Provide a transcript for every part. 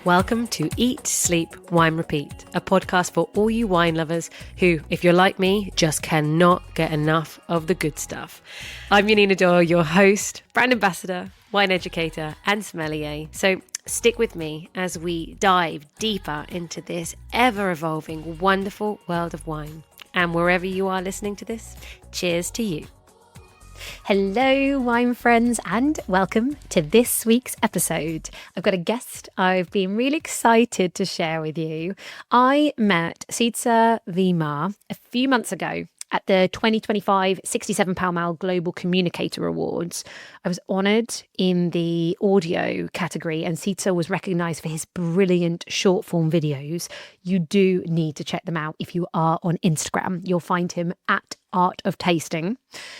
Welcome to Eat, Sleep, Wine, Repeat, a podcast for all you wine lovers who, if you're like me, just cannot get enough of the good stuff. I'm Janina, your host, brand ambassador, wine educator, and sommelier. So stick with me as we dive deeper into this ever-evolving, wonderful world of wine. And wherever you are listening to this, cheers to you. Hello, wine friends, and welcome to this week's episode. I've got a guest I've been really excited to share with you. I met Sietze Wijma a few months ago at the 2025 67 Pall Global Communicator Awards. I was honoured in the audio category, and Sietze was recognised for his brilliant short form videos. You do need to check them out if you are on Instagram. You'll find him at Art of Tasting.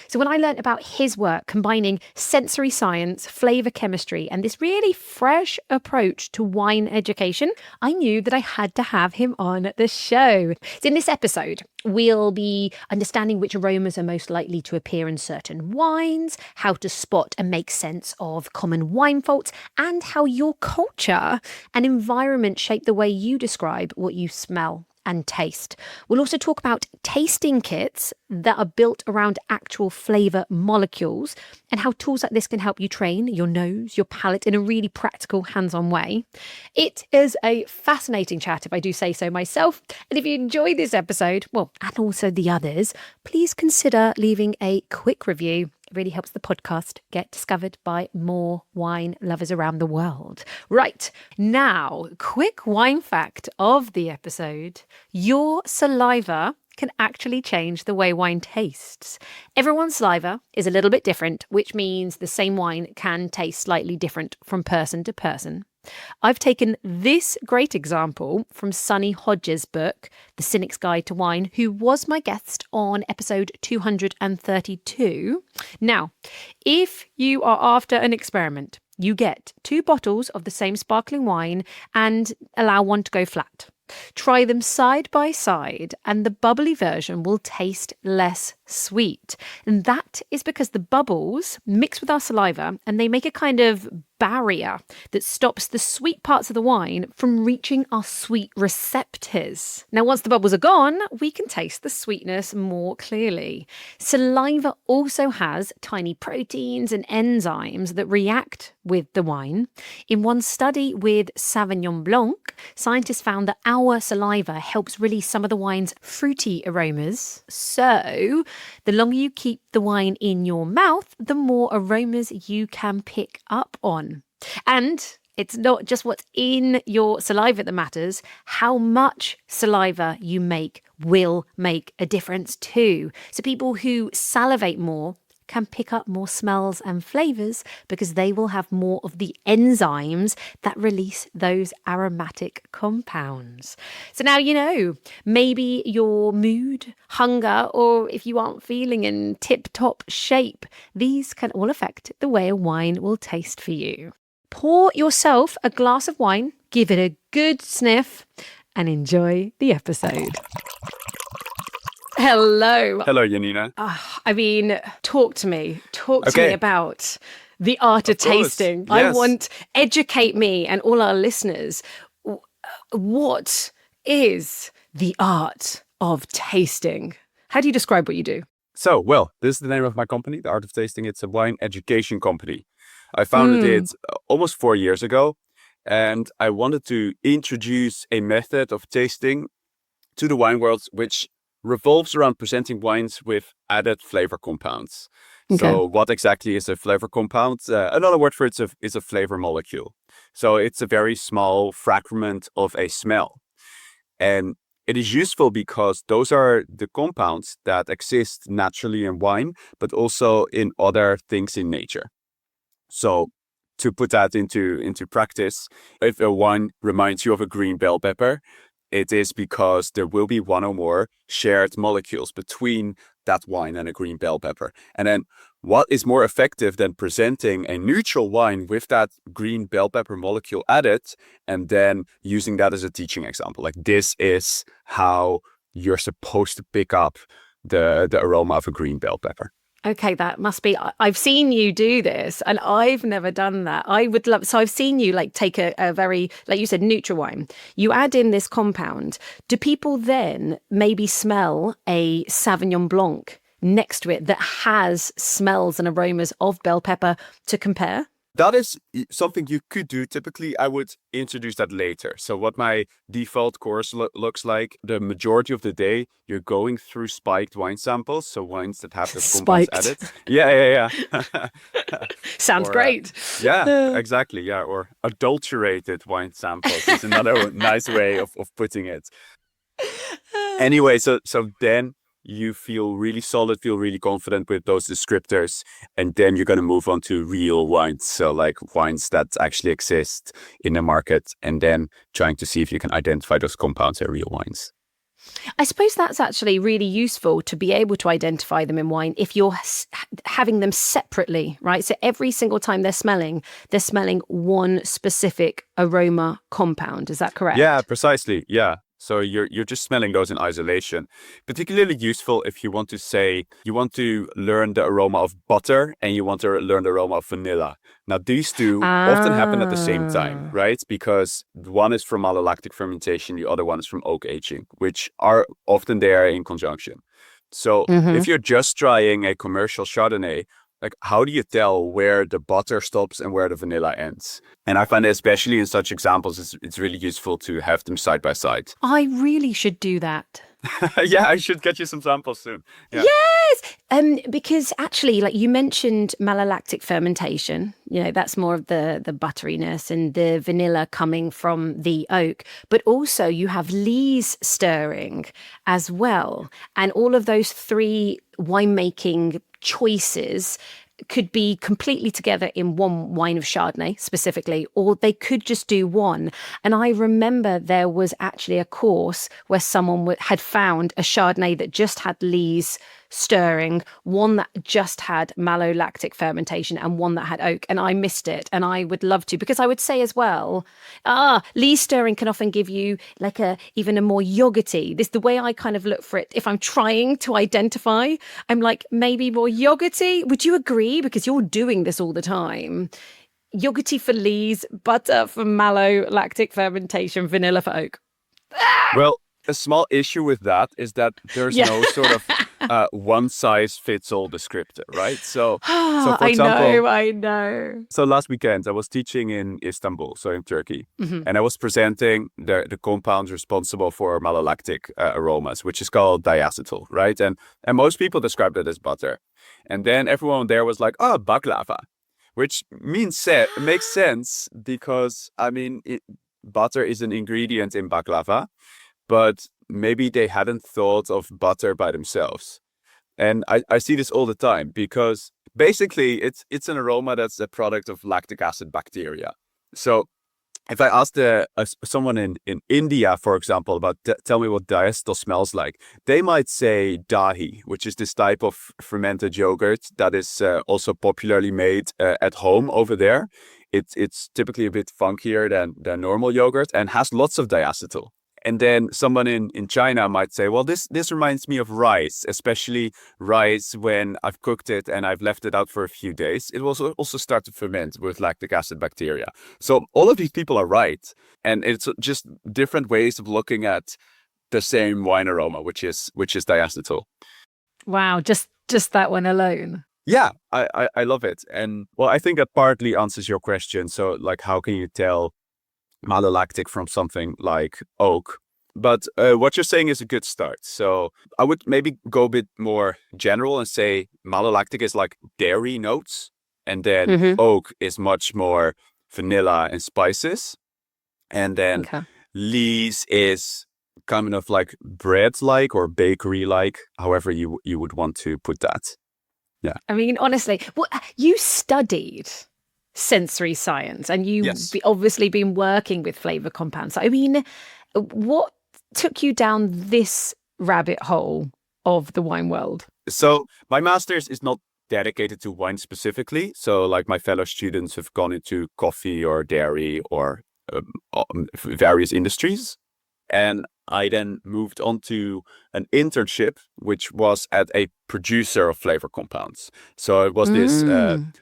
So when I learned about his work combining sensory science, flavour chemistry, and this really fresh approach to wine education, I knew that I had to have him on the show. So in this episode, we'll be understanding which aromas are most likely to appear in certain wines, how to spot and make sense of common wine faults, and how your culture and environment shape the way you describe what you smell and taste. We'll also talk about tasting kits that are built around actual flavour molecules and how tools like this can help you train your nose, your palate in a really practical, hands-on way. It is a fascinating chat, if I do say so myself. And if you enjoyed this episode, and also the others, please consider leaving a quick review. It really helps the podcast get discovered by more wine lovers around the world. Right, now, quick wine fact of the episode. Your saliva can actually change the way wine tastes. Everyone's saliva is a little bit different, which means the same wine can taste slightly different from person to person. I've taken this great example from Sunny Hodge's book, The Cynic's Guide to Wine, who was my guest on episode 232. Now, if you are after an experiment, you get 2 bottles of the same sparkling wine and allow one to go flat. Try them side by side and the bubbly version will taste less sweet. And that is because the bubbles mix with our saliva and they make a kind of barrier that stops the sweet parts of the wine from reaching our sweet receptors. Now, once the bubbles are gone, we can taste the sweetness more clearly. Saliva also has tiny proteins and enzymes that react with the wine. In one study with Sauvignon Blanc, scientists found that our saliva helps release some of the wine's fruity aromas. So, the longer you keep the wine in your mouth, the more aromas you can pick up on. And it's not just what's in your saliva that matters. How much saliva you make will make a difference too. So people who salivate more can pick up more smells and flavours because they will have more of the enzymes that release those aromatic compounds. So now you know, maybe your mood, hunger, or if you aren't feeling in tip-top shape, these can all affect the way a wine will taste for you. Pour yourself a glass of wine, give it a good sniff, and enjoy the episode. Hello. Hello, Janina. Talk to me. Talk to me about the art of tasting. Yes. Educate me and all our listeners. What is the art of tasting? How do you describe what you do? So, this is the name of my company, The Art of Tasting. It's a wine education company. I founded it almost 4 years ago, and I wanted to introduce a method of tasting to the wine world, which revolves around presenting wines with added flavor compounds. Okay. So what exactly is a flavor compound? Another word for it is a flavor molecule. So it's a very small fragment of a smell. And it is useful because those are the compounds that exist naturally in wine, but also in other things in nature. So to put that into practice, if a wine reminds you of a green bell pepper, it is because there will be one or more shared molecules between that wine and a green bell pepper. And then what is more effective than presenting a neutral wine with that green bell pepper molecule added and then using that as a teaching example? Like, this is how you're supposed to pick up the aroma of a green bell pepper. Okay, that must be. I've seen you do this, and I've never done that. I would love. So I've seen you like take a very, like you said, neutral wine. You add in this compound. Do people then maybe smell a Sauvignon Blanc next to it that has smells and aromas of bell pepper to compare? That is something you could do. Typically, I would introduce that later. So what my default course looks like, the majority of the day, you're going through spiked wine samples. So wines that have the compounds added. Yeah. Sounds great. Yeah, exactly. Yeah, or adulterated wine samples is another nice way of putting it. Anyway, so then you feel really solid, feel really confident with those descriptors. And then you're going to move on to real wines. So like wines that actually exist in the market, and then trying to see if you can identify those compounds as real wines. I suppose that's actually really useful to be able to identify them in wine if you're having them separately, right? So every single time they're smelling one specific aroma compound. Is that correct? Yeah, precisely. Yeah. So you're just smelling those in isolation. Particularly useful if you want to say, you want to learn the aroma of butter and you want to learn the aroma of vanilla. Now, these two often happen at the same time, right? Because one is from malolactic fermentation, the other one is from oak aging, which are often there in conjunction. So if you're just trying a commercial Chardonnay, like, how do you tell where the butter stops and where the vanilla ends? And I find, especially in such examples, it's really useful to have them side by side. I really should do that. Yeah, I should get you some samples soon. Yeah. Yes, because actually, like you mentioned, malolactic fermentation. You know, that's more of the butteriness and the vanilla coming from the oak. But also, you have lees stirring as well, and all of those three winemaking choices could be completely together in one wine of Chardonnay specifically, or they could just do one. And I remember there was actually a course where someone had found a Chardonnay that just had lees stirring, one that just had malolactic fermentation, and one that had oak. And I missed it. And I would love to, because I would say as well, lees stirring can often give you like even a more yogurty. This the way I kind of look for it. If I'm trying to identify, I'm like, maybe more yogurty. Would you agree? Because you're doing this all the time. Yogurty for lees, butter for malolactic fermentation, vanilla for oak. Well, a small issue with that is that there's no sort of one size fits all descriptor, right? So for example, I know. So last weekend I was teaching in Istanbul, so in Turkey, and I was presenting the compounds responsible for malolactic aromas, which is called diacetyl, right? And most people described it as butter, and then everyone there was like, "Oh, baklava," which makes sense because I mean, butter is an ingredient in baklava. But maybe they hadn't thought of butter by themselves. And I see this all the time because basically it's an aroma that's a product of lactic acid bacteria. So if I ask someone in India, for example, about tell me what diacetyl smells like, they might say dahi, which is this type of fermented yogurt that is also popularly made at home over there. It's typically a bit funkier than normal yogurt and has lots of diacetyl. And then someone in China might say, well, this reminds me of rice, especially rice when I've cooked it and I've left it out for a few days. It will also start to ferment with lactic acid bacteria. So all of these people are right. And it's just different ways of looking at the same wine aroma, which is diacetyl. Wow, just that one alone. Yeah, I love it. And well, I think that partly answers your question. So like, how can you tell malolactic from something like oak? But what you're saying is a good start. So I would maybe go a bit more general and say malolactic is like dairy notes, and then oak is much more vanilla and spices, and then lees is kind of like bread-like or bakery-like, however you would want to put that. Yeah. I mean, honestly, well, you studied sensory science and you've obviously been working with flavor compounds. I mean, what took you down this rabbit hole of the wine world? So my master's is not dedicated to wine specifically. So like my fellow students have gone into coffee or dairy or various industries. And I then moved on to an internship, which was at a producer of flavor compounds. So it was this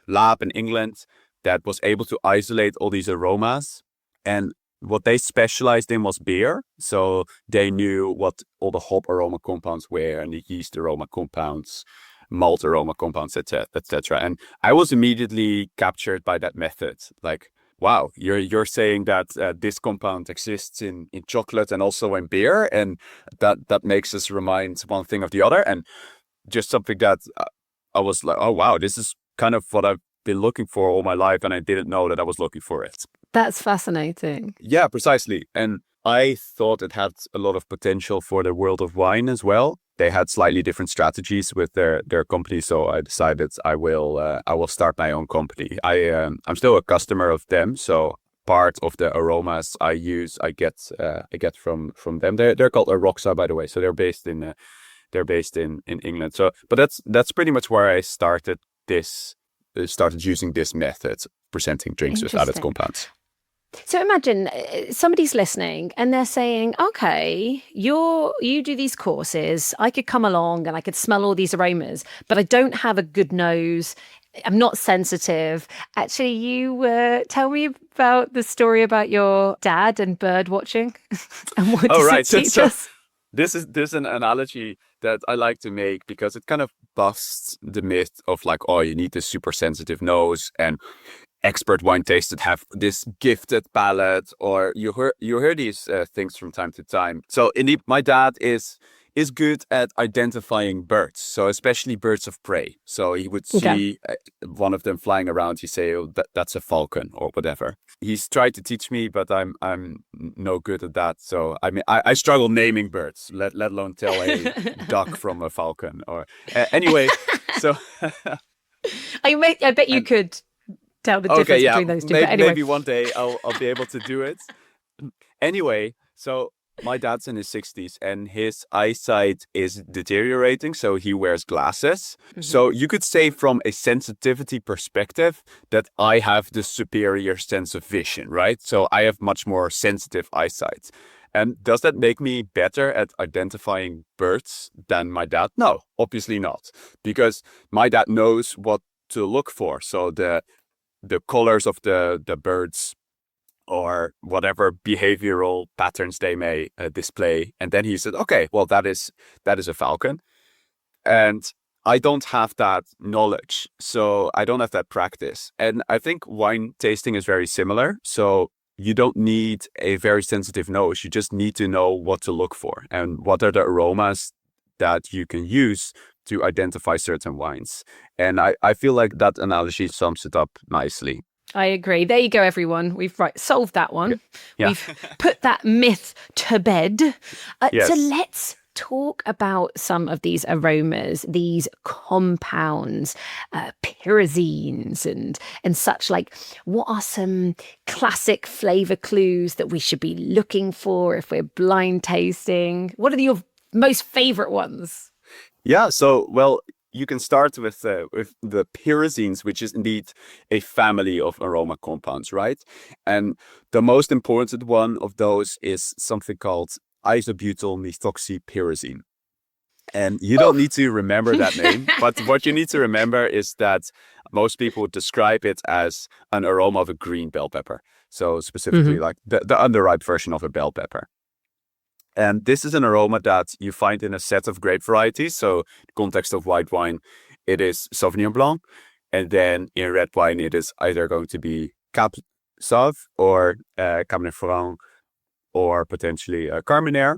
lab in England that was able to isolate all these aromas. And what they specialized in was beer. So they knew what all the hop aroma compounds were and the yeast aroma compounds, malt aroma compounds, etc. And I was immediately captured by that method. Like, wow, you're saying that this compound exists in chocolate and also in beer, and that makes us remind one thing of the other. And just something that I was like, oh wow, this is kind of what I've been looking for all my life, and I didn't know that I was looking for it. That's fascinating. Yeah, precisely. And I thought it had a lot of potential for the world of wine as well. They had slightly different strategies with their company, so I decided I will start my own company. I'm still a customer of them, so part of the aromas I use I get from them. They're called Aroxa, by the way, so they're based in England. So, but that's pretty much where I started using this method, presenting drinks with added compounds. So imagine somebody's listening and they're saying, okay, you do these courses, I could come along and I could smell all these aromas, but I don't have a good nose. I'm not sensitive. Actually, you tell me about the story about your dad and bird watching. And what does it teach us? This is an analogy that I like to make because it kind of busts the myth of like, oh, you need this super sensitive nose and expert wine tasters have this gifted palate, or you hear these things from time to time. So indeed, my dad is good at identifying birds, so especially birds of prey. So he would see one of them flying around. He say, "Oh, that's a falcon," or whatever. He's tried to teach me, but I'm no good at that. So I mean, I struggle naming birds, let alone tell a duck from a falcon. Or anyway, so I bet you could tell the difference between those two. Maybe one day I'll be able to do it. Anyway, so my dad's in his 60s and his eyesight is deteriorating, so he wears glasses. Mm-hmm. So you could say from a sensitivity perspective that I have the superior sense of vision, right? So I have much more sensitive eyesight. And does that make me better at identifying birds than my dad? No, obviously not. Because my dad knows what to look for. So the colors of the birds or whatever behavioral patterns they may display. And then he said, okay, well, that is a falcon. And I don't have that knowledge. So I don't have that practice. And I think wine tasting is very similar. So you don't need a very sensitive nose. You just need to know what to look for and what are the aromas that you can use to identify certain wines. And I feel like that analogy sums it up nicely. I agree. There you go, everyone. We've solved that one. Yeah. We've put that myth to bed. Yes. So let's talk about some of these aromas, these compounds, Pyrazines and such. Like, what are some classic flavour clues that we should be looking for if we're blind tasting? What are your most favourite ones? Yeah, so, well, you can start with the Pyrazines, which is indeed a family of aroma compounds, right? And the most important one of those is something called isobutyl methoxypyrazine. And you don't need to remember that name, but what you need to remember is that most people describe it as an aroma of a green bell pepper. So specifically like the underripe version of a bell pepper. And this is an aroma that you find in a set of grape varieties. So in the context of white wine, it is Sauvignon Blanc. And then in red wine, it is either going to be Cab Sauv or Cabernet Franc or potentially Carménère.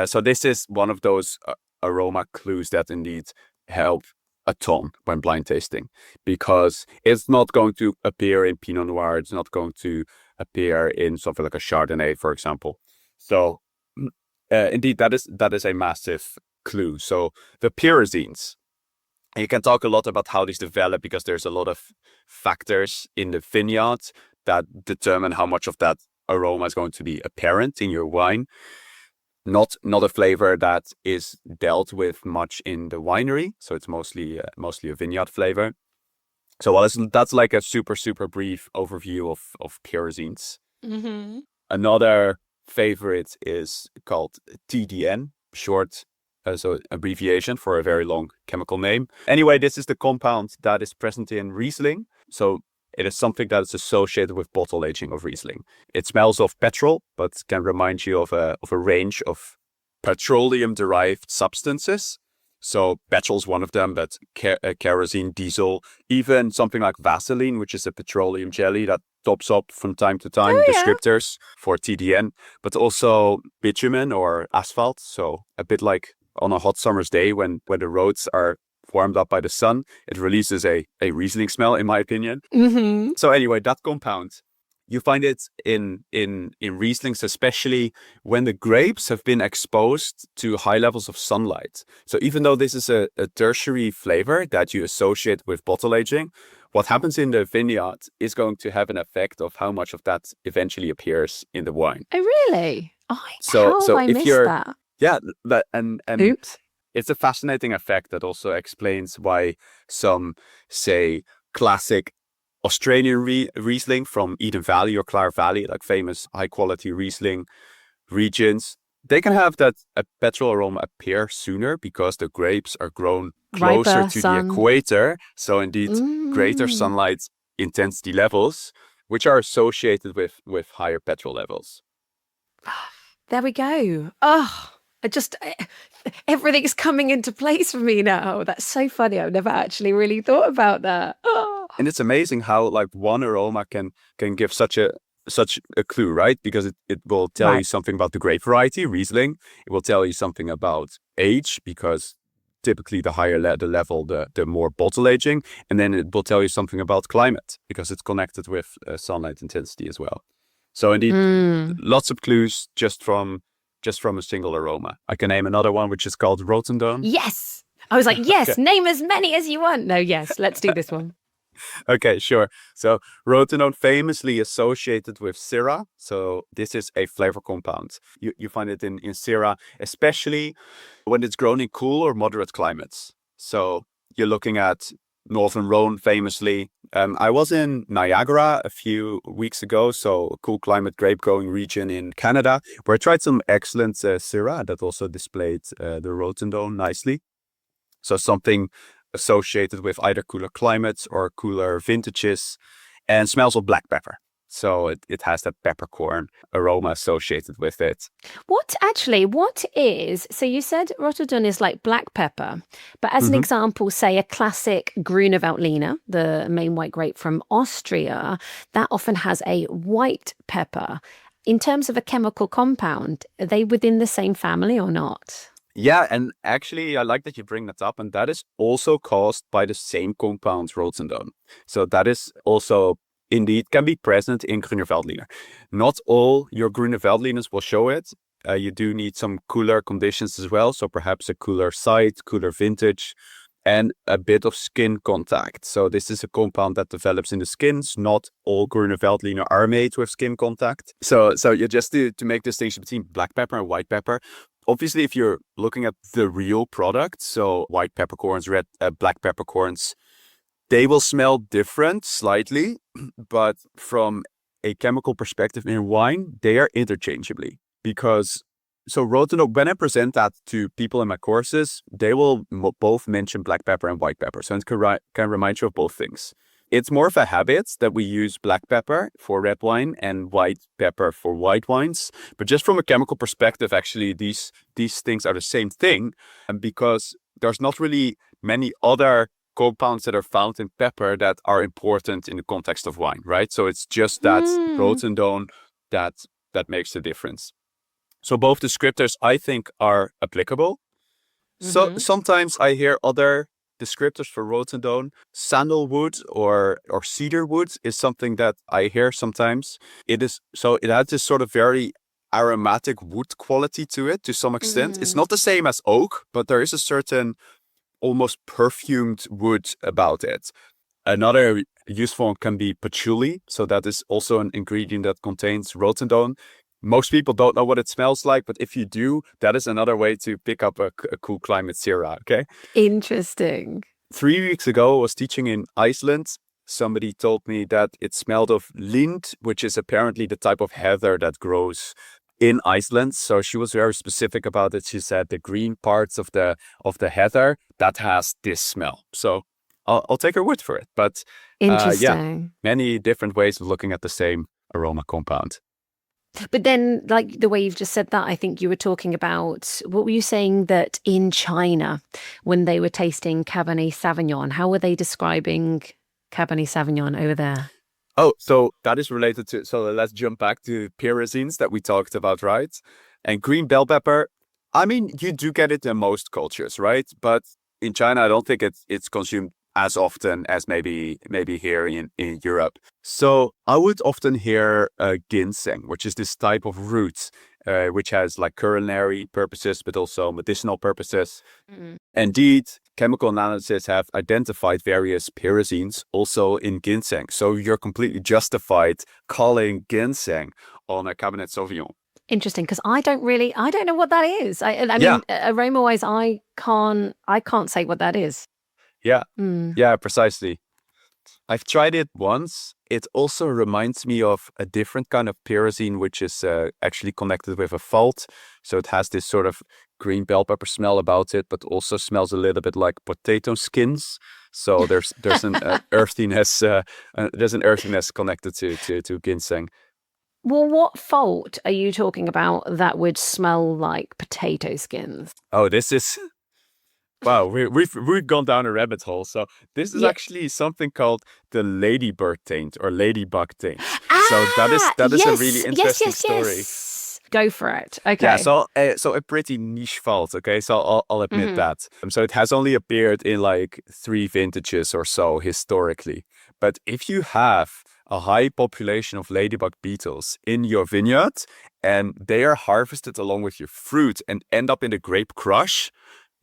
So this is one of those aroma clues that indeed help a ton when blind tasting, because it's not going to appear in Pinot Noir. It's not going to appear in something like a Chardonnay, for example. So indeed, that is a massive clue. So the Pyrazines, you can talk a lot about how these develop because there's a lot of factors in the vineyard that determine how much of that aroma is going to be apparent in your wine. Not a flavor that is dealt with much in the winery, so it's mostly a vineyard flavor. So that's like a super brief overview of Pyrazines. Mm-hmm. Another favorite is called TDN, short, so abbreviation for a very long chemical name. Anyway, this is the compound that is present in Riesling. So it is something that is associated with bottle aging of Riesling. It smells of petrol, but can remind you of a range of petroleum-derived substances. So petrol is one of them, but kerosene, diesel, even something like Vaseline, which is a petroleum jelly that tops up from time to time, descriptors for TDN, but also bitumen or asphalt. So a bit like on a hot summer's day when the roads are warmed up by the sun, it releases a Riesling smell, in my opinion. Mm-hmm. So anyway, that compound, you find it in Rieslings, especially when the grapes have been exposed to high levels of sunlight. So even though this is a tertiary flavor that you associate with bottle aging, what happens in the vineyard is going to have an effect of how much of that eventually appears in the wine. Oh, really? How have I missed that? Yeah, and Oops. It's a fascinating effect that also explains why some, say, classic Australian Riesling from Eden Valley or Clare Valley, like famous high-quality Riesling regions, they can have that petrol aroma appear sooner because the grapes are grown closer Riper to sun. the equator. So indeed, greater sunlight intensity levels, which are associated with higher petrol levels. There we go. Oh, everything's coming into place for me now. That's so funny. I've never actually really thought about that. Oh. And it's amazing how like one aroma can give such a clue, right? Because it will tell you something about the grape variety, Riesling. It will tell you something about age, because typically the higher the level, the more bottle aging. And then it will tell you something about climate, because it's connected with sunlight intensity as well. So indeed, lots of clues just from a single aroma. I can name another one, which is called Rotundone. Yes. I was like, yes, Okay. Name as many as you want. No, yes, let's do this one. Okay, sure. So Rotundone famously associated with Syrah. So this is a flavor compound. You find it in Syrah, especially when it's grown in cool or moderate climates. So you're looking at Northern Rhone famously. I was in Niagara a few weeks ago, so a cool climate grape growing region in Canada, where I tried some excellent Syrah that also displayed the Rotundone nicely. So something associated with either cooler climates or cooler vintages, and smells of black pepper. So it has that peppercorn aroma associated with it. What is, so you said Rotundone is like black pepper, but as an example, say a classic Grüner Veltliner, the main white grape from Austria, that often has a white pepper. In terms of a chemical compound, are they within the same family or not? Yeah, and actually, I like that you bring that up, and that is also caused by the same compound, Rotundone. So that is also indeed can be present in Grüner Veltliner. Not all your Grüner Veltliners will show it. You do need some cooler conditions as well. So perhaps a cooler site, cooler vintage, and a bit of skin contact. So this is a compound that develops in the skins. Not all Grüner Veltliner are made with skin contact. So you just to make distinction between black pepper and white pepper. Obviously, if you're looking at the real product, so white peppercorns, black peppercorns, they will smell different slightly, but from a chemical perspective in wine, they are interchangeably. Because, so Rotundone, when I present that to people in my courses, they will both mention black pepper and white pepper. So it can remind you of both things. It's more of a habit that we use black pepper for red wine and white pepper for white wines. But just from a chemical perspective, actually, these things are the same thing. And because there's not really many other compounds that are found in pepper that are important in the context of wine, right? So it's just that Rotundone that makes the difference. So both descriptors, I think, are applicable. So sometimes I hear other descriptors for Rotundone. Sandalwood or cedar wood is something that I hear sometimes. It has this sort of very aromatic wood quality to it to some extent. It's not the same as oak, but there is a certain almost perfumed wood about it. Another useful one can be patchouli. So that is also an ingredient that contains Rotundone. Most people don't know what it smells like, but if you do, that is another way to pick up a cool climate Syrah, okay? Interesting. 3 weeks ago, I was teaching in Iceland. Somebody told me that it smelled of lind, which is apparently the type of heather that grows in Iceland. So she was very specific about it. She said the green parts of the heather, that has this smell. So I'll take her word for it. But Interesting. many different ways of looking at the same aroma compound. But then, like the way you've just said that, I think you were talking about, what were you saying that in China, when they were tasting Cabernet Sauvignon, how were they describing Cabernet Sauvignon over there? Oh, so that is related to, so let's jump back to Pyrazines that we talked about, right? And green bell pepper, I mean, you do get it in most cultures, right? But in China, I don't think it's consumed as often as maybe here in Europe. So I would often hear ginseng, which is this type of root, which has like culinary purposes, but also medicinal purposes. Mm. Indeed, chemical analysis have identified various pyrazines also in ginseng. So you're completely justified calling ginseng on a Cabernet Sauvignon. Interesting, because I don't know what that is. I mean, aroma-wise, I can't say what that is. Yeah, Mm. yeah, precisely. I've tried it once. It also reminds me of a different kind of pyrazine, which is actually connected with a fault. So it has this sort of green bell pepper smell about it, but also smells a little bit like potato skins. So there's an earthiness. There's an earthiness connected to ginseng. Well, what fault are you talking about that would smell like potato skins? Oh, this is. Wow, we've gone down a rabbit hole. So this is actually something called the ladybird taint or ladybug taint. So that is a really interesting story. Go for it. Okay. Yeah, so a pretty niche fault. Okay, so I'll admit that. So it has only appeared in like 3 vintages or so historically. But if you have a high population of ladybug beetles in your vineyard and they are harvested along with your fruit and end up in the grape crush,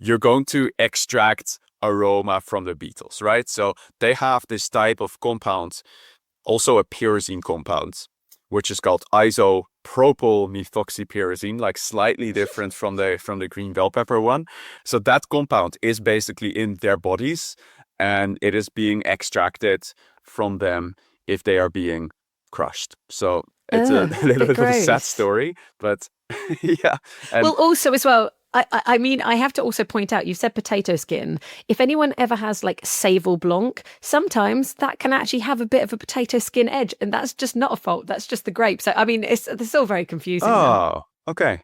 you're going to extract aroma from the beetles, right? So they have this type of compound, also a pyrazine compound, which is called isopropyl methoxypyrazine, like slightly different from the green bell pepper one. So that compound is basically in their bodies and it is being extracted from them if they are being crushed. So it's a little bit of a sad story, but yeah. And well, also as well, I mean, I have to also point out, you said potato skin. If anyone ever has like Sauvignon Blanc, sometimes that can actually have a bit of a potato skin edge, and that's just not a fault. That's just the grape. So, I mean, it's all very confusing. Oh, okay.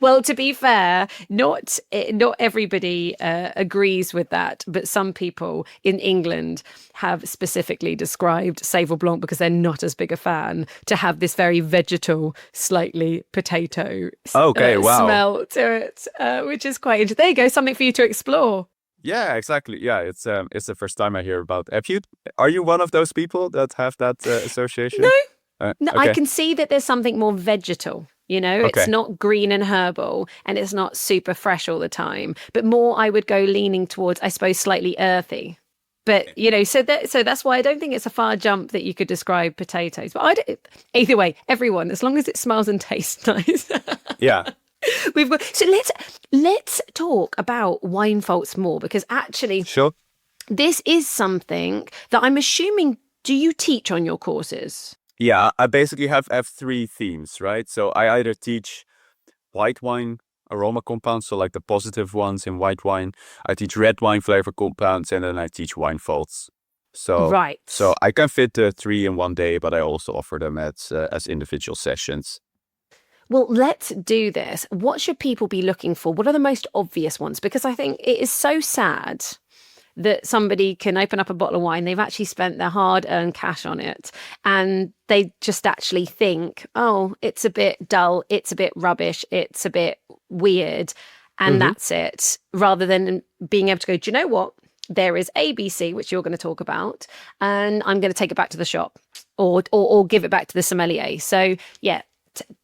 Well, to be fair, not everybody agrees with that, but some people in England have specifically described Sauvignon Blanc, because they're not as big a fan, to have this very vegetal, slightly potato smell to it, which is quite interesting. There you go, something for you to explore. Yeah, exactly. Yeah, it's the first time I hear about. Are you one of those people that have that association? No, okay. I can see that there's something more vegetal. You know, it's not green and herbal, and it's not super fresh all the time, but more I would go leaning towards, I suppose, slightly earthy. But, you know, so that's why I don't think it's a far jump that you could describe potatoes. But either way, everyone, as long as it smells and tastes nice. Yeah. So let's talk about wine faults more, because actually, sure, this is something that I'm assuming, do you teach on your courses? Yeah, I basically have 3 themes, right? So I either teach white wine aroma compounds, so like the positive ones in white wine. I teach red wine flavor compounds, and then I teach wine faults. So I can fit the 3 in one day, but I also offer them as individual sessions. Well, let's do this. What should people be looking for? What are the most obvious ones? Because I think it is so sad that somebody can open up a bottle of wine, they've actually spent their hard-earned cash on it, and they just actually think, oh, it's a bit dull, it's a bit rubbish, it's a bit weird, and that's it, rather than being able to go, do you know what? There is ABC, which you're going to talk about, and I'm going to take it back to the shop or give it back to the sommelier. So, yeah,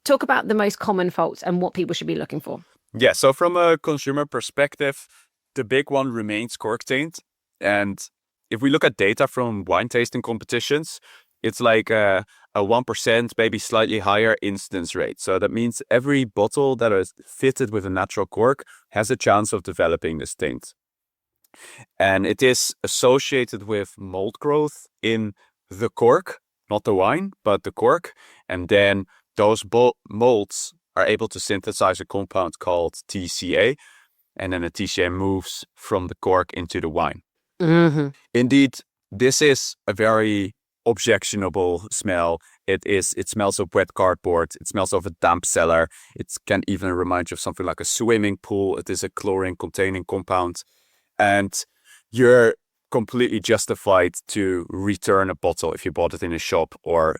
talk about the most common faults and what people should be looking for. Yeah, so from a consumer perspective, the big one remains cork taint. And if we look at data from wine tasting competitions, it's like a 1%, maybe slightly higher incidence rate. So that means every bottle that is fitted with a natural cork has a chance of developing this taint. And it is associated with mold growth in the cork, not the wine, but the cork. And then those molds are able to synthesize a compound called TCA, and then the TCA moves from the cork into the wine. Mm-hmm. Indeed, this is a very objectionable smell. It smells of wet cardboard. It smells of a damp cellar. It can even remind you of something like a swimming pool. It is a chlorine-containing compound, and you're completely justified to return a bottle if you bought it in a shop or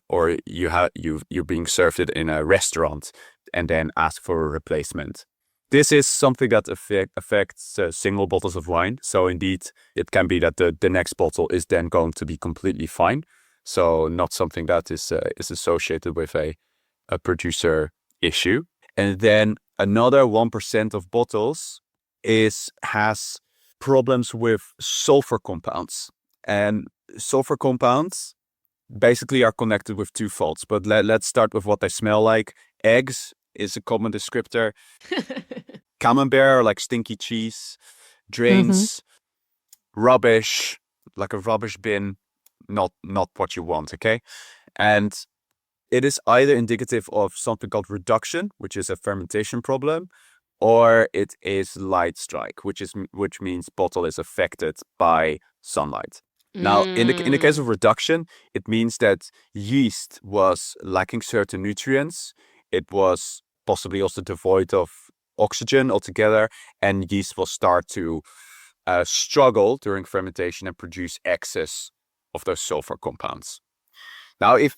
you're being served it in a restaurant and then ask for a replacement. This is something that affects single bottles of wine. So indeed, it can be that the next bottle is then going to be completely fine. So not something that is associated with a producer issue. And then another 1% of bottles has problems with sulfur compounds. And sulfur compounds basically are connected with two faults. But let's start with what they smell like. Eggs is a common descriptor. Camembert, like stinky cheese. Drains, rubbish, like a rubbish bin. Not what you want, okay? And it is either indicative of something called reduction, which is a fermentation problem, or it is light strike, which means bottle is affected by sunlight. Now, in the case of reduction, it means that yeast was lacking certain nutrients. It was possibly also devoid of oxygen altogether, and yeast will start to struggle during fermentation and produce excess of those sulfur compounds. Now, if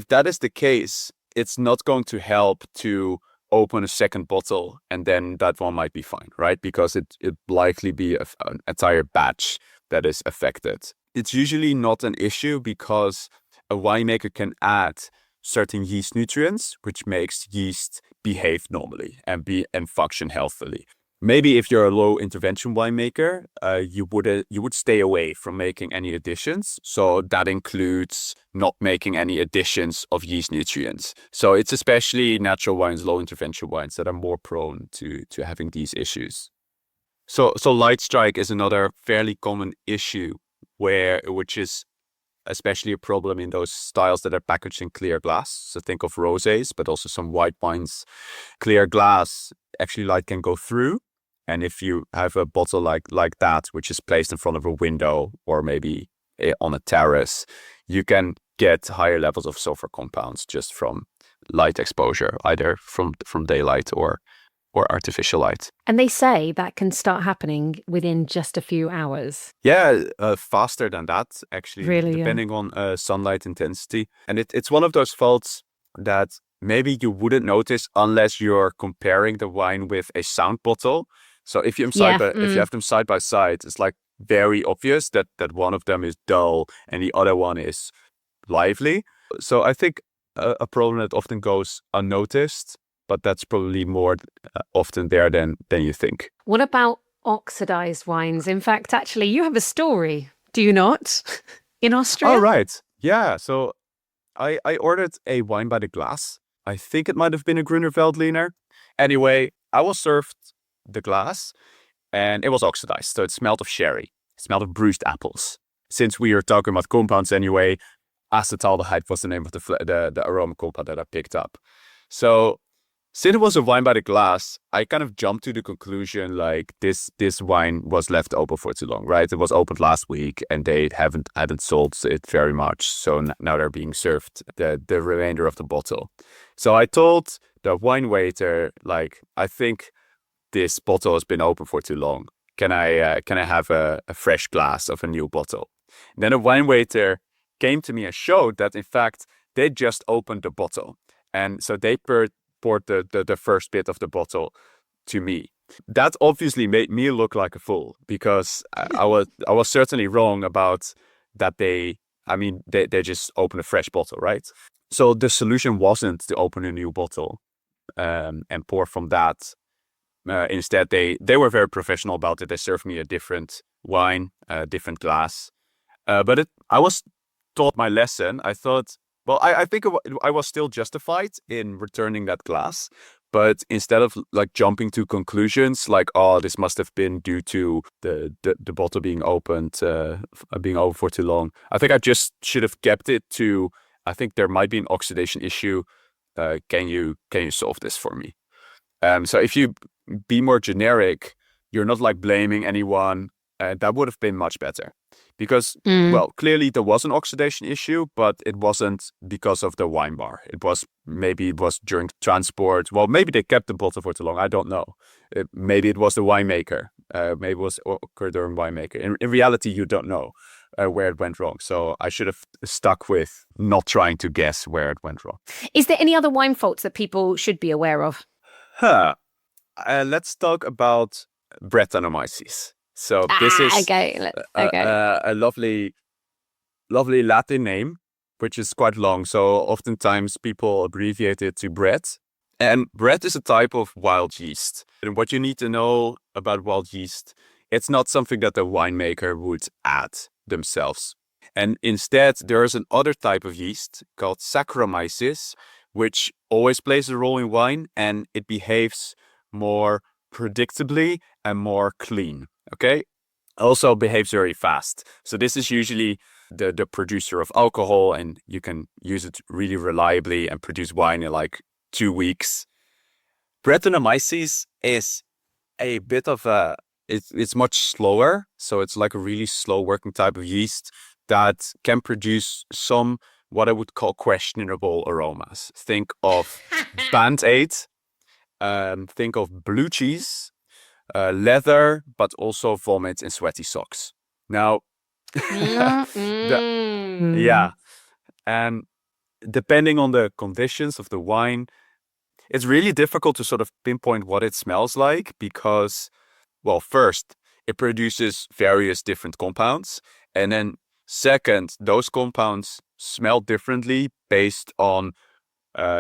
that is the case, it's not going to help to open a second bottle and then that one might be fine, right? Because it likely be an entire batch that is affected. It's usually not an issue because a winemaker can add certain yeast nutrients, which makes yeast behave normally and function healthily. Maybe if you're a low intervention winemaker, you would stay away from making any additions. So that includes not making any additions of yeast nutrients. So it's especially natural wines, low intervention wines that are more prone to having these issues. So light strike is another fairly common issue which is especially a problem in those styles that are packaged in clear glass. So think of rosés, but also some white wines. Clear glass, actually light can go through. And if you have a bottle like that, which is placed in front of a window or maybe on a terrace, you can get higher levels of sulfur compounds just from light exposure, either from daylight or artificial light. And they say that can start happening within just a few hours. Yeah, faster than that, actually, really, depending on sunlight intensity. And it's one of those faults that maybe you wouldn't notice unless you're comparing the wine with a sound bottle. So if you have them side by side, it's like very obvious that one of them is dull and the other one is lively. So I think a problem that often goes unnoticed, but that's probably more often there than you think. What about oxidized wines? In fact, actually, you have a story, do you not? In Austria? Oh, right. Yeah. So I ordered a wine by the glass. I think it might have been a Grüner Veltliner. Anyway, I was served the glass and it was oxidized. So it smelled of sherry. It smelled of bruised apples. Since we are talking about compounds anyway, acetaldehyde was the name of the aroma compound that I picked up. So since it was a wine by the glass, I kind of jumped to the conclusion like this wine was left open for too long, right? It was opened last week and they haven't sold it very much. So now they're being served the remainder of the bottle. So I told the wine waiter, like, I think this bottle has been open for too long. Can I have a fresh glass of a new bottle? And then a wine waiter came to me and showed that in fact they just opened the bottle, and so they poured the first bit of the bottle to me. That obviously made me look like a fool because I was certainly wrong about that. They just opened a fresh bottle, right? So the solution wasn't to open a new bottle and pour from that. Instead, they were very professional about it. They served me a different wine, a different glass. But I was taught my lesson. I thought, well, I think I was still justified in returning that glass. But instead of like jumping to conclusions like, oh, this must have been due to the bottle being opened, being open for too long, I think I just should have kept it to, I think there might be an oxidation issue can you solve this for me? So if you be more generic, you're not like blaming anyone. That would have been much better. Because, well, clearly there was an oxidation issue, but it wasn't because of the wine bar. Maybe it was during transport. Well, maybe they kept the bottle for too long. I don't know. Maybe it was the winemaker. Maybe it was occurred during winemaker. In reality, you don't know where it went wrong. So I should have stuck with not trying to guess where it went wrong. Is there any other wine faults that people should be aware of? Let's talk about Brettanomyces. So this is a lovely Latin name, which is quite long. So oftentimes people abbreviate it to Brett. And Brett is a type of wild yeast. And what you need to know about wild yeast, it's not something that the winemaker would add themselves. And instead, there is another type of yeast called Saccharomyces, which always plays a role in wine, and it behaves more predictably and more clean. Okay, also behaves very fast. So this is usually the producer of alcohol, and you can use it really reliably and produce wine in like 2 weeks. Brettanomyces is a bit of it's much slower. So it's like a really slow working type of yeast that can produce some what I would call questionable aromas. Think of Band-Aid, think of blue cheese, leather, but also vomit and sweaty socks. Now, and depending on the conditions of the wine, it's really difficult to sort of pinpoint what it smells like because, well, first, it produces various different compounds. And then second, those compounds smell differently based on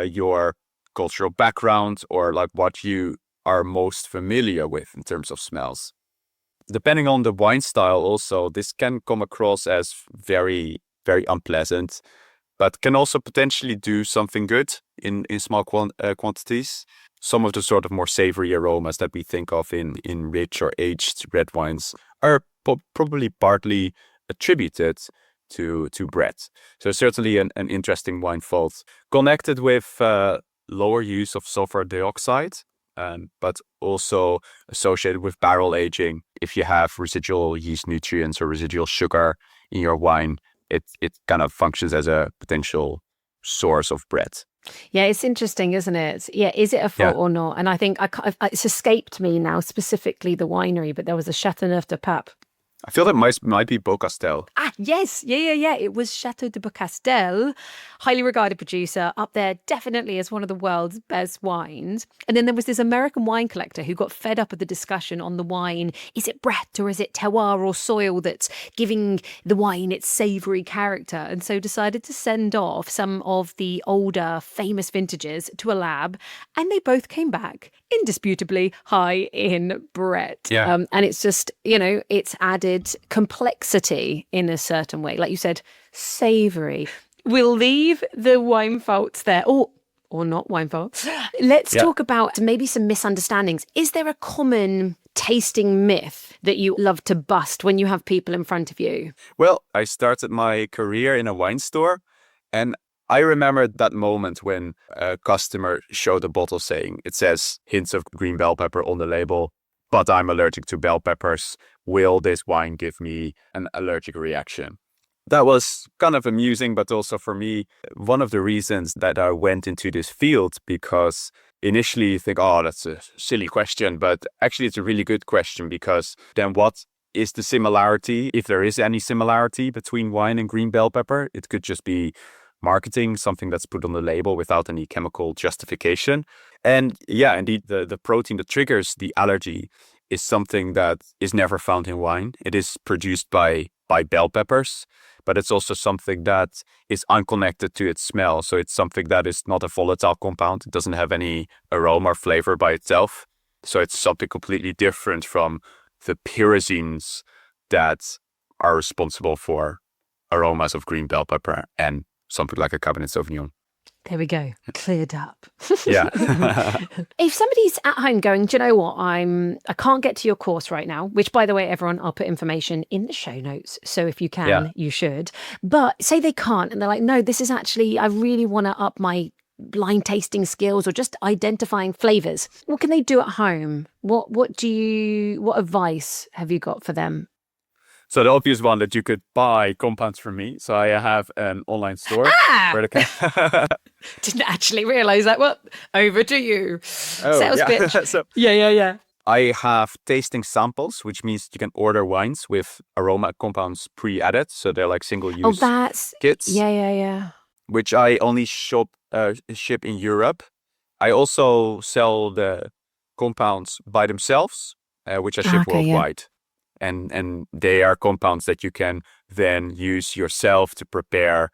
your cultural background or like what you are most familiar with in terms of smells. Depending on the wine style also, this can come across as very, very unpleasant, but can also potentially do something good in small quantities. Some of the sort of more savory aromas that we think of in rich or aged red wines are probably partly attributed to Brett. So certainly an interesting wine fault connected with lower use of sulfur dioxide, but also associated with barrel aging. If you have residual yeast nutrients or residual sugar in your wine, it kind of functions as a potential source of Brett. Yeah, it's interesting, isn't it? Yeah, is it a fault or not? And I think it's escaped me now, specifically the winery, but there was a Château de Beaucastel. I feel that might be Beaucastel. Yes. Yeah. It was Château de Beaucastel, highly regarded producer, up there definitely as one of the world's best wines. And then there was this American wine collector who got fed up with the discussion on the wine. Is it Brett or is it terroir or soil that's giving the wine its savoury character? And so decided to send off some of the older famous vintages to a lab. And they both came back indisputably high in Brett. Yeah. And it's just, it's added complexity in a certain way. Like you said, savoury. We'll leave the wine faults there. Or not wine faults. Let's talk about maybe some misunderstandings. Is there a common tasting myth that you love to bust when you have people in front of you? Well, I started my career in a wine store, and I remember that moment when a customer showed a bottle saying, it says hints of green bell pepper on the label, but I'm allergic to bell peppers. Will this wine give me an allergic reaction? That was kind of amusing, but also for me, one of the reasons that I went into this field, because initially you think, oh, that's a silly question, but actually it's a really good question, because then what is the similarity, if there is any similarity between wine and green bell pepper? It could just be marketing, something that's put on the label without any chemical justification. And yeah, indeed, the protein that triggers the allergy is something that is never found in wine. It is produced by bell peppers, but it's also something that is unconnected to its smell. So it's something that is not a volatile compound. It doesn't have any aroma or flavor by itself. So it's something completely different from the pyrazines that are responsible for aromas of green bell pepper and something like a Cabernet Sauvignon. There we go. Cleared up. Yeah. If somebody's at home going, do you know what? I can't get to your course right now, which, by the way, everyone, I'll put information in the show notes. So if you can, you should. But say they can't and they're like, no, this is actually, I really want to up my blind tasting skills or just identifying flavors, what can they do at home? What advice have you got for them? So the obvious one that you could buy compounds from me. So I have an online store where they can. Didn't actually realize that. Well, over to you. Sales pitch. So Yeah. I have tasting samples, which means you can order wines with aroma compounds pre-added. So they're like single-use kits. Yeah. Which I only ship in Europe. I also sell the compounds by themselves, which I ship worldwide. And they are compounds that you can then use yourself to prepare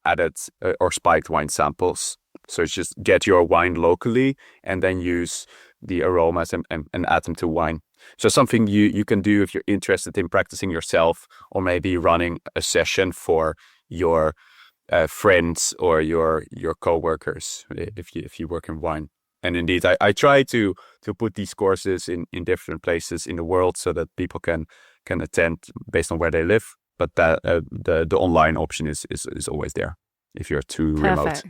added or spiked wine samples. So it's just get your wine locally and then use the aromas and add them to wine. So something you can do if you're interested in practicing yourself, or maybe running a session for your friends or your co-workers if you work in wine. And indeed, I try to put these courses in different places in the world so that people can attend based on where they live. But that the online option is always there if you're too remote.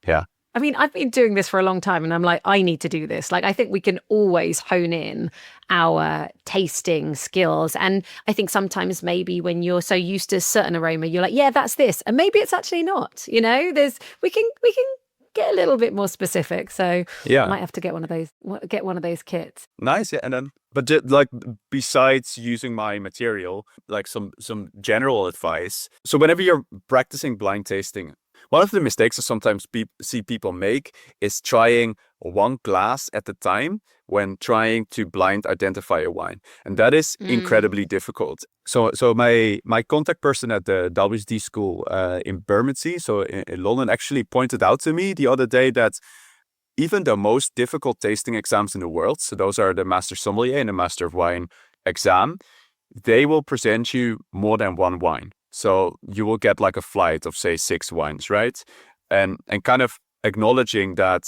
Yeah. I mean, I've been doing this for a long time and I'm like, I need to do this. Like, I think we can always hone in our tasting skills. And I think sometimes maybe when you're so used to a certain aroma, you're like, yeah, that's this. And maybe it's actually not, we can get a little bit more specific. So I might have to get one of those kits. Nice. Yeah. And then, but like besides using my material, like some general advice. So whenever you're practicing blind tasting, one of the mistakes I sometimes see people make is trying one glass at a time when trying to blind identify a wine. And that is incredibly difficult. So my contact person at the WSD school in Bermondsey, so in London, actually pointed out to me the other day that even the most difficult tasting exams in the world, so those are the Master Sommelier and the Master of Wine exam, they will present you more than one wine. So you will get like a flight of, say, 6 wines, right? And kind of acknowledging that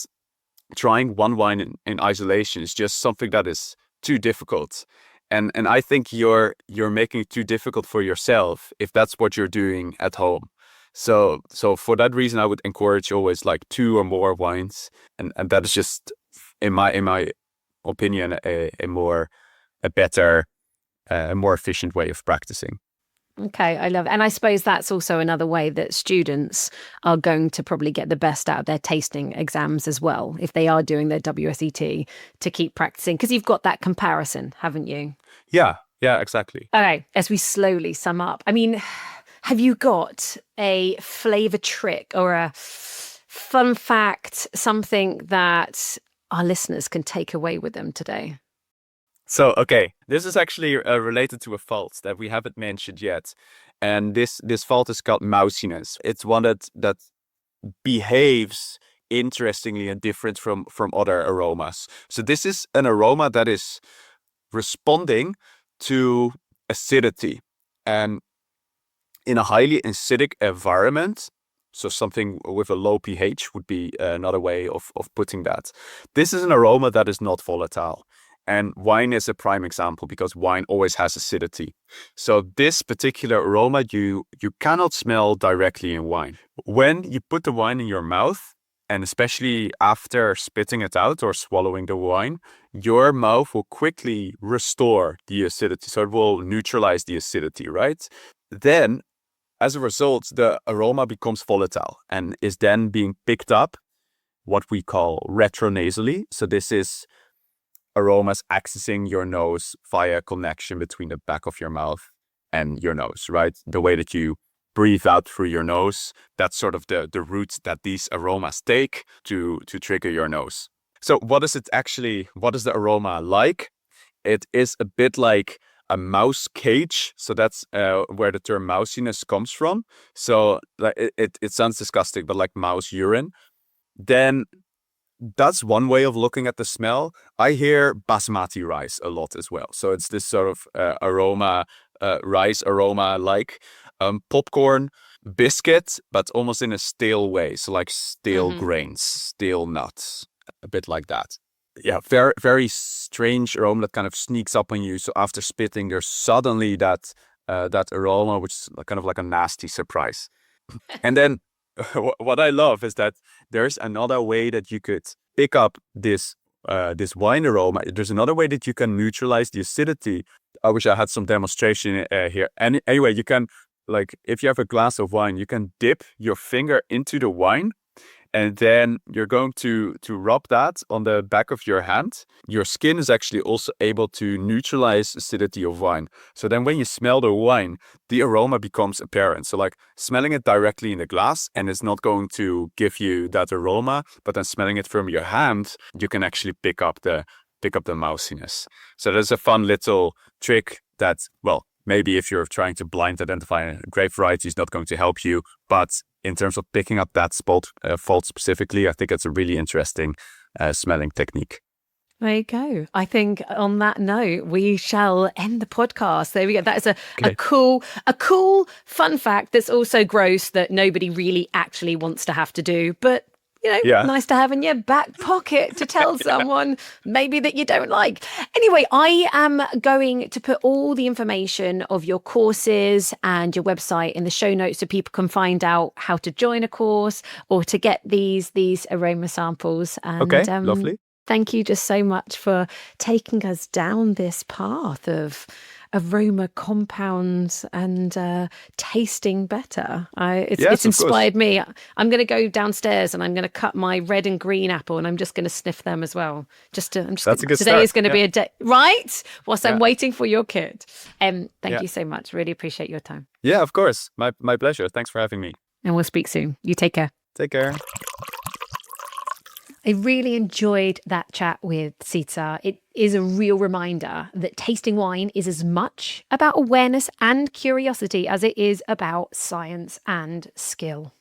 trying one wine in isolation is just something that is too difficult. And I think you're making it too difficult for yourself if that's what you're doing at home. So for that reason, I would encourage always like 2 or more wines. And that is just, in my opinion, a better, more efficient way of practicing. Okay, I love it. And I suppose that's also another way that students are going to probably get the best out of their tasting exams as well, if they are doing their WSET, to keep practicing, because you've got that comparison, haven't you? Yeah, exactly. Okay, as we slowly sum up, I mean, have you got a flavour trick or a fun fact, something that our listeners can take away with them today? So, okay, this is actually related to a fault that we haven't mentioned yet. And this fault is called mousiness. It's one that behaves interestingly and different from other aromas. So this is an aroma that is responding to acidity. And in a highly acidic environment, so something with a low pH would be another way of putting that. This is an aroma that is not volatile. And wine is a prime example because wine always has acidity. So this particular aroma you cannot smell directly in wine. When you put the wine in your mouth, and especially after spitting it out or swallowing the wine, your mouth will quickly restore the acidity. So it will neutralize the acidity, right? Then, as a result, the aroma becomes volatile and is then being picked up, what we call retronasally. So this is aromas accessing your nose via a connection between the back of your mouth and your nose, right? The way that you breathe out through your nose, that's sort of the route that these aromas take to trigger your nose. So what is the aroma like? It is a bit like a mouse cage. So that's where the term mousiness comes from. So it sounds disgusting, but like mouse urine. Then that's one way of looking at the smell. I hear basmati rice a lot as well. So it's this sort of aroma, rice aroma like popcorn, biscuit, but almost in a stale way. So like stale grains, stale nuts, a bit like that. Yeah, very, very strange aroma that kind of sneaks up on you. So after spitting, there's suddenly that aroma, which is kind of like a nasty surprise. And then what I love is that there's another way that you could pick up this wine aroma. There's another way that you can neutralize the acidity. I wish I had some demonstration here. And anyway, you can, like, if you have a glass of wine, you can dip your finger into the wine, and then you're going to rub that on the back of your hand. Your skin is actually also able to neutralize acidity of wine. So then when you smell the wine, the aroma becomes apparent. So like smelling it directly in the glass, and it's not going to give you that aroma, but then smelling it from your hand, you can actually pick up the mousiness. So there's a fun little trick that, well, maybe if you're trying to blind identify a grape variety, is not going to help you. But in terms of picking up that fault specifically, I think it's a really interesting smelling technique. There you go. I think on that note, we shall end the podcast. There we go. That is a cool, fun fact that's also gross that nobody really actually wants to have to do. But nice to have in your back pocket to tell someone maybe that you don't like. Anyway, I am going to put all the information of your courses and your website in the show notes so people can find out how to join a course or to get these aroma samples. And, okay, lovely. Thank you just so much for taking us down this path of aroma compounds and tasting better. It's inspired me. I'm going to go downstairs and I'm going to cut my red and green apple and I'm just going to sniff them as well. That's a good today start. Is going to be a day, right? Whilst I'm waiting for your kit. Thank you so much. Really appreciate your time. Yeah, of course. My pleasure. Thanks for having me. And we'll speak soon. You take care. Take care. I really enjoyed that chat with Sietze. It is a real reminder that tasting wine is as much about awareness and curiosity as it is about science and skill.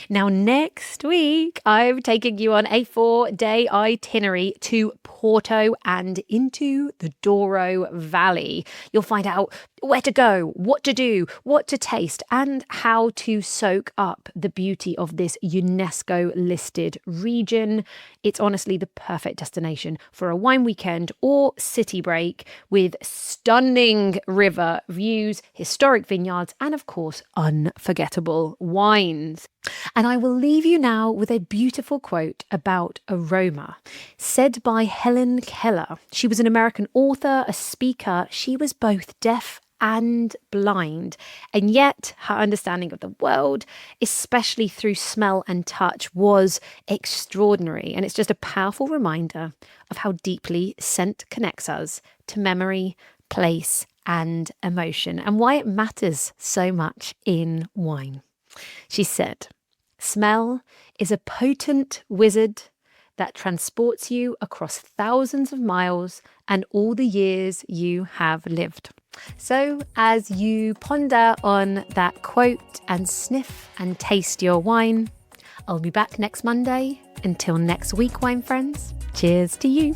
Now, next week, I'm taking you on a 4-day itinerary to Porto and into the Douro Valley. You'll find out where to go, what to do, what to taste, and how to soak up the beauty of this UNESCO-listed region. It's honestly the perfect destination for a wine weekend or city break with stunning river views, historic vineyards, and of course, unforgettable wines. And I will leave you now with a beautiful quote about aroma, said by Helen Keller. She was an American author, a speaker. She was both deaf and blind, and yet her understanding of the world, especially through smell and touch, was extraordinary. And it's just a powerful reminder of how deeply scent connects us to memory, place, and emotion, and why it matters so much in wine. She said, "Smell is a potent wizard that transports you across thousands of miles and all the years you have lived." So as you ponder on that quote and sniff and taste your wine, I'll be back next Monday. Until next week, wine friends, cheers to you.